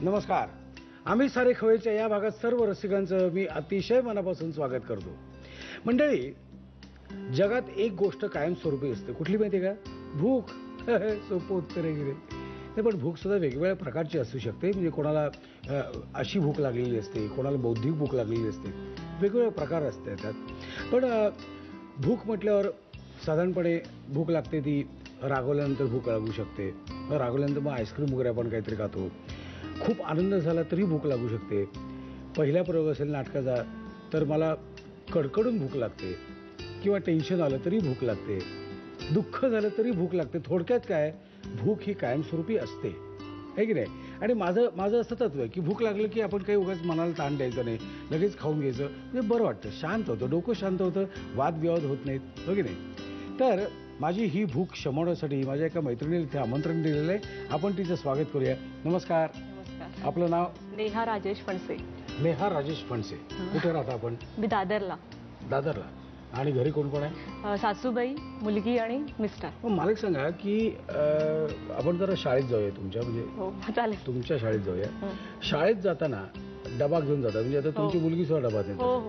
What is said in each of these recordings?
नमस्कार. आम्ही सारे खवय्याच्या या भागात सर्व रसिकांचं मी अतिशय मनापासून स्वागत करतो. मंडळी, जगात एक गोष्ट कायमस्वरूपी असते. कुठली माहिती का? भूक. सोपं उत्तर आहे की नाही, पण भूक सुद्धा वेगवेगळ्या प्रकारची असू शकते. म्हणजे कोणाला अशी भूक लागलेली असते, कोणाला बौद्धिक भूक लागलेली असते, वेगवेगळे प्रकार असते त्यात. पण भूक म्हटल्यावर साधारणपणे भूक लागते ती रागवल्यानंतर भूक लागू शकते. रागवल्यानंतर मग आईस्क्रीम वगैरे आपण काहीतरी खातो. खूप आनंद झाला तरी भूक लागू शकते. पहिला प्रयोग असेल नाटकाचा तर मला कडकडून भूक लागते, किंवा टेन्शन आलं तरी भूक लागते, दुःख झालं तरी भूक लागते. थोडक्यात काय, भूक ही कायमस्वरूपी असते, आहे की नाही. आणि माझं असं तत्व आहे की भूक लागलं की आपण काही उगाच मनाला ताण द्यायचं नाही, लगेच खाऊन घ्यायचं. म्हणजे बरं वाटतं, शांत होतं, डोकं शांत होतं, वादविवाद होत नाहीत, हो की नाही. तर माझी ही भूक शमवण्यासाठी माझ्या एका मैत्रिणीला इथे आमंत्रण दिलेलं आहे. आपण तिचं स्वागत करूया. नमस्कार. आपलं नाव? नेहा राजेश फणसे. नेहा राजेश फणसे. कुठे राहता आपण? मी दादरला. दादरला. आणि घरी कोण कोण आहे? सासूबाई, मुलगी आणि मिस्टर. मग मला एक सांगा की आपण जरा शाळेत जाऊया तुमच्या, म्हणजे हो चालेल. तुमच्या शाळेत जाऊया. शाळेत जाताना डबा घेऊन जाता, म्हणजे आता तुमची मुलगी सुद्धा डबा देते. हो हो.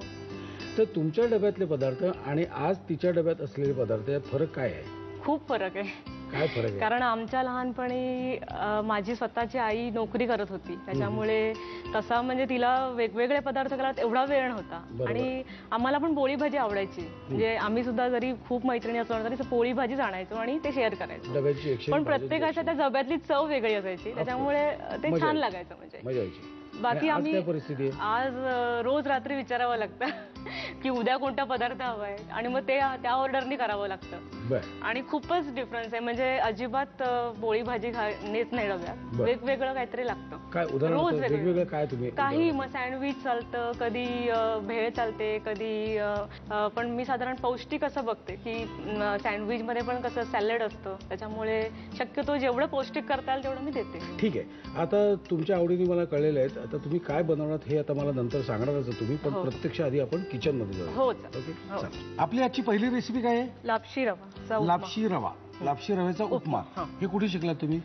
तर तुमच्या डब्यातले पदार्थ आणि आज तिच्या डब्यात असलेले पदार्थ यात फरक काय आहे? खूप फरक आहे. काय फरक आहे? कारण आमच्या लहानपणी माझी स्वतःची आई नोकरी करत होती, त्याच्यामुळे तसा म्हणजे तिला वेगवेगळे पदार्थ करायला एवढा वेळ नव्हता. आणि आम्हाला पण पोळी भाजी आवडायची. म्हणजे आम्ही सुद्धा जरी खूप मैत्रिणी असलो तरी पोळी भाजीच आणायचो आणि ते शेअर करायचो. पण प्रत्येकाच्या त्या डब्यातली चव वेगळी असायची, त्याच्यामुळे ते छान लागायचं. म्हणजे बाकी आम्ही आज रोज रात्री विचारावं लागतं की उद्या कोणता पदार्थ हवाय, आणि मग ते त्या ऑर्डरनी करावं लागतं. आणि खूपच डिफरन्स आहे. म्हणजे अजिबात पोळी भाजी नेत नाही डब्यात, वेगवेगळं काहीतरी लागतं. रोज वेगवेगळं. काय तुम्ही? काही मग सँडविच चालतं, कधी भेळ चालते, कधी पण मी साधारण पौष्टिक असं बघते की सँडविच मध्ये पण कसं सॅलड असतं, त्याच्यामुळे शक्यतो जेवढं पौष्टिक करता येईल तेवढं मी देते. ठीक आहे. आता तुमच्या आवडीने मला कळलेलं आहे. आता तुम्ही काय बनवणार हे आता मला नंतर सांगणारच तुम्ही, पण प्रत्यक्ष आधी आपण किचन मध्ये जाऊ. हो. ओके. आपली आजची पहिली रेसिपी काय आहे? लापशी रवा. लापशी रवा. लापशी रव्याचा उपमा. हे कुठे शिकलात तुम्ही?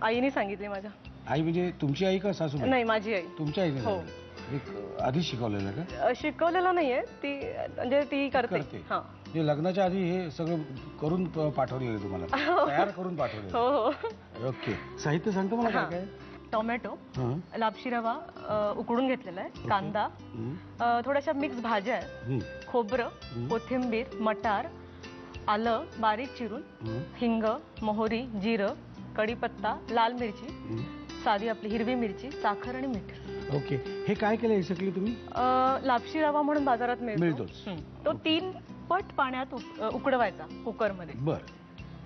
आईने सांगितले. माझ्या आई म्हणजे तुमची आई का सासूबाई? नाही, माझी आई. तुमच्या आईने? हो. आधी शिकवलेलं का? शिकवलेलं नाहीये, ती म्हणजे ती करते. म्हणजे लग्नाच्या आधी हे सगळं करून पाठवलेलं तुम्हाला, तयार करून पाठवलेलं? हो हो. ओके. साहित्य सांगतो मला काय काय? टोमॅटो, लापशी रवा उकडून घेतलेला आहे, कांदा, थोड्याशा मिक्स भाज्या आहेत, खोबरं, कोथिंबीर, मटार, आलं बारीक चिरून, हिंग, मोहरी, जिरं, कढीपत्ता, लाल मिरची, साधी आपली हिरवी मिरची, साखर आणि मीठ. ओके. हे काय केलं एक्झॅक्टली तुम्ही? लापशी रवा म्हणून बाजारात मिळतो. तो 3 पट पाण्यात उकडवायचा कुकरमध्ये. बरं.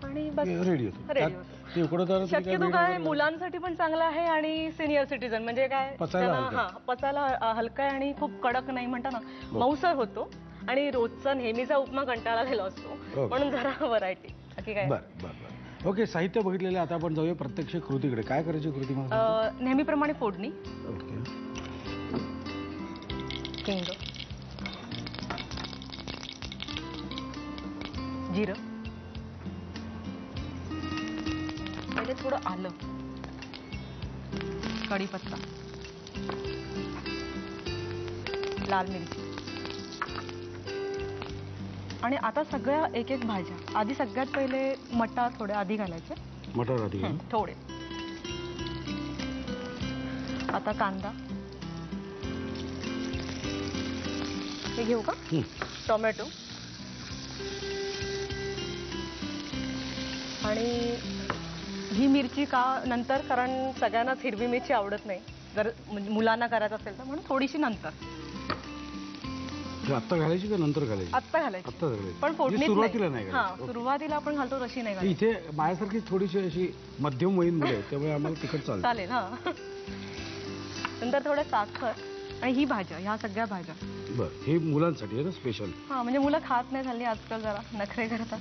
आणि रेडी होतो. शक्यतो काय मुलांसाठी पण चांगला आहे आणि सिनियर सिटीजन, म्हणजे काय पचायला हलका आहे आणि खूप कडक नाही, म्हणता ना, मऊसर होतो. आणि रोजचा नेहमीचा उपमा कंटाळा आलेला असतो, म्हणून जरा व्हरायटी. बाकी काय? बरं. ओके. साहित्य बघितलेलं. आता आपण जाऊया प्रत्यक्ष कृतीकडे. काय करायची कृती? नेहमीप्रमाणे फोडणी. हिंग, जिरं, पहिले थोडं आलं, कढीपत्ता, लाल मिरची, आणि आता सगळ्या एक एक भाज्या. आधी सगळ्यात पहिले मटार थोडे आधी घालायचे. मटार आधी थोडे. आता कांदा हे घेऊ का? टोमॅटो आणि ही मिरची का नंतर, कारण सगळ्यांनाच हिरवी मिरची आवडत नाही, जर मुलांना करायचं असेल तर, म्हणून थोडीशी नंतर. आत्ता घालायची का नंतर घालायची? आत्ता घालायची. आत्ता घालायची, पण फोडणी सुरुवातीला नाही. सुरुवातीला आपण घालतो तशी नाही घालायची. इथे माझ्यासारखी थोडीशी अशी मध्यम वयीन मुलं, त्यामुळे आम्हाला तिखट चालेल. नंतर थोडं साखर आणि ही भाज्या, ह्या सगळ्या भाज्या. बरं. हे मुलांसाठी आहे ना स्पेशल? म्हणजे मुलं खात नाही झाली आजकाल, जरा नखरे करतात.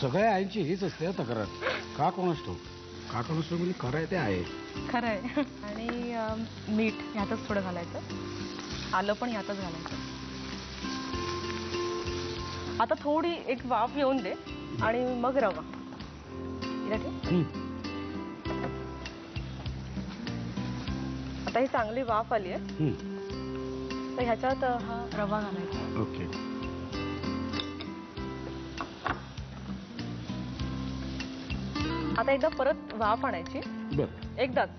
सगळ्या आईची हीच असते तक्रार. का कोणास ठाऊक, का कोणास ठाऊक, म्हणजे खरं आहे ते आहे. खरं आहे. आणि मीठ ह्यातच थोडं घालायचं, आलं पण ह्यातच घालायचं. आता थोडी एक वाफ येऊन दे, आणि मग रवा. हिला ठेव. आता ही चांगली वाफ आली आहे, तर ह्याच्यात हा रवा घालायचा. ओके. आता एकदा परत वाफ आणायची. बर. एकदाच.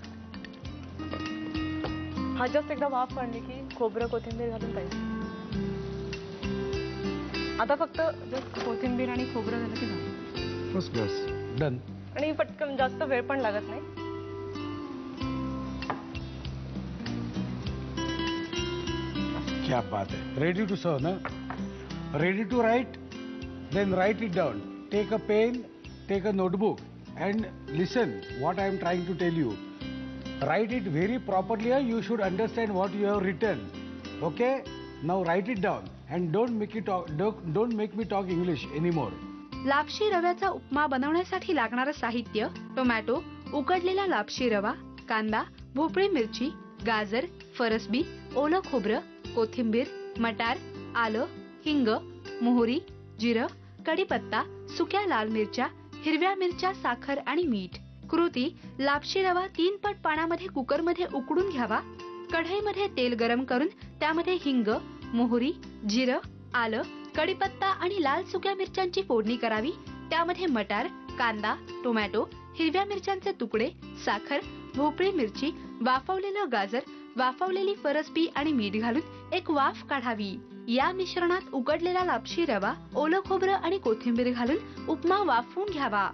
हा जस्ट एकदा वाफ काढली की खोबरं कोथिंबीर घालून पाहिजे. आता फक्त जस्ट कोथिंबीर आणि खोबरं झालं की झालं. First class. डन. आणि पटकन जास्त वेळ पण लागत नाही. क्या बात है. रेडी टू सर्व ना. Ready to write. Then write it down. Take a pen, take a notebook and listen what I am trying to tell you. Write it very properly. You should understand what you have written. Okay? Now write it down and don't make me talk English anymore. लापशी रव्याचा उपमा बनवण्यासाठी लागणारं साहित्य: tomato, उकडलेला लापशी रवा, कांदा, भोपळी मिरची, गाजर, फरसबी, ओलं खोबरं, कोथिंबीर, मटार, आलं, हिंग, मोहरी, जिरं, कढीपत्ता, सुक्या लाल मिरच्या, हिरव्या मिरच्या, साखर आणि मीठ. कृती: लापशी रवा 3 पट पाण्यामध्ये कुकरमध्ये उकडून घ्यावा. कढईमध्ये तेल गरम करून त्यामध्ये हिंग, मोहरी, जिरं, आलं, कढीपत्ता आणि लाल सुक्या मिरच्यांची फोडणी करावी. त्यामध्ये मटार, कांदा, टोमॅटो, हिरव्या मिरच्यांचे तुकडे, साखर, भोपळी मिरची, वाफवलेलं गाजर, वाफवलेली फरसबी आणि मीठ घालून एक वाफ काढावी. या मिश्रणात उकडलेला लापशी रवा, ओलं खोबरं आणि कोथिंबीर घालून उपमा वाफवून घ्यावा.